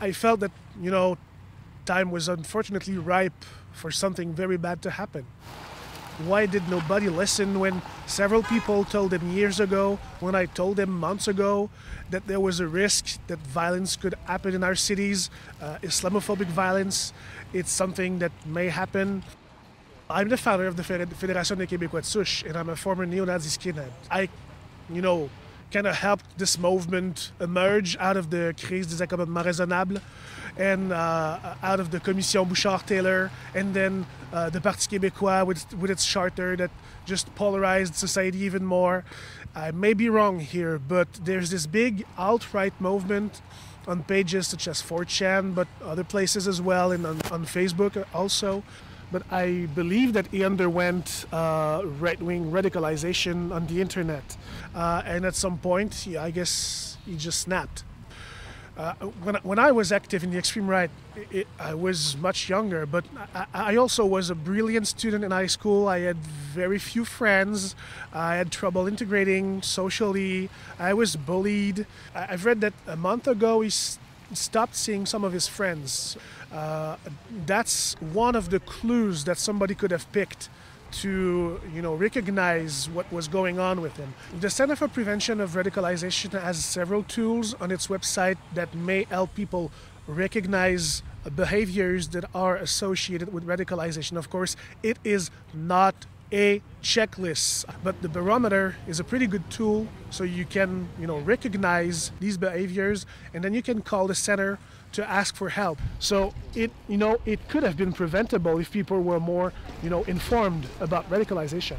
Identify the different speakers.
Speaker 1: I felt that, time was unfortunately ripe for something very bad to happen. Why did nobody listen when several people told them years ago, when I told them months ago that there was a risk that violence could happen in our cities, Islamophobic violence, it's something that may happen. I'm the founder of the Fédération des Québécois de souche, and I'm a former neo-Nazi skinhead. I, kind of helped this movement emerge out of the crise des accommodements raisonnables and out of the Commission Bouchard-Taylor, and then the Parti québécois with its charter that just polarized society even more. I may be wrong here, but there's this big alt-right movement on pages such as 4chan, but other places as well, and on Facebook also. But I believe that he underwent right-wing radicalization on the internet. And at some point, I guess he just snapped. When I was active in the extreme right, I was much younger, but I also was a brilliant student in high school. I had very few friends. I had trouble integrating socially. I was bullied. I've read that a month ago he stopped seeing some of his friends. That's one of the clues that somebody could have picked to recognize what was going on with him. The Center for Prevention of Radicalization has several tools on its website that may help people recognize behaviors that are associated with radicalization. Of course, it is not a checklist, but the barometer is a pretty good tool, so you can recognize these behaviors, and then you can call the center to ask for help. So it could have been preventable if people were more informed about radicalization.